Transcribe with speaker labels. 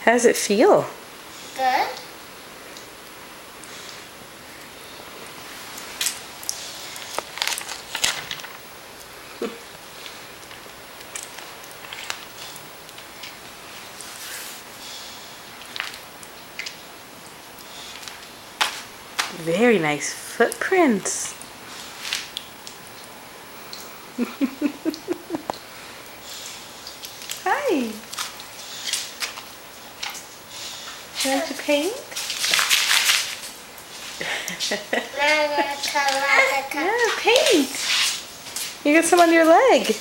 Speaker 1: How does it feel?
Speaker 2: Good.
Speaker 1: Very nice footprints. Hi. You like to paint? Yeah, paint. You got some on your leg.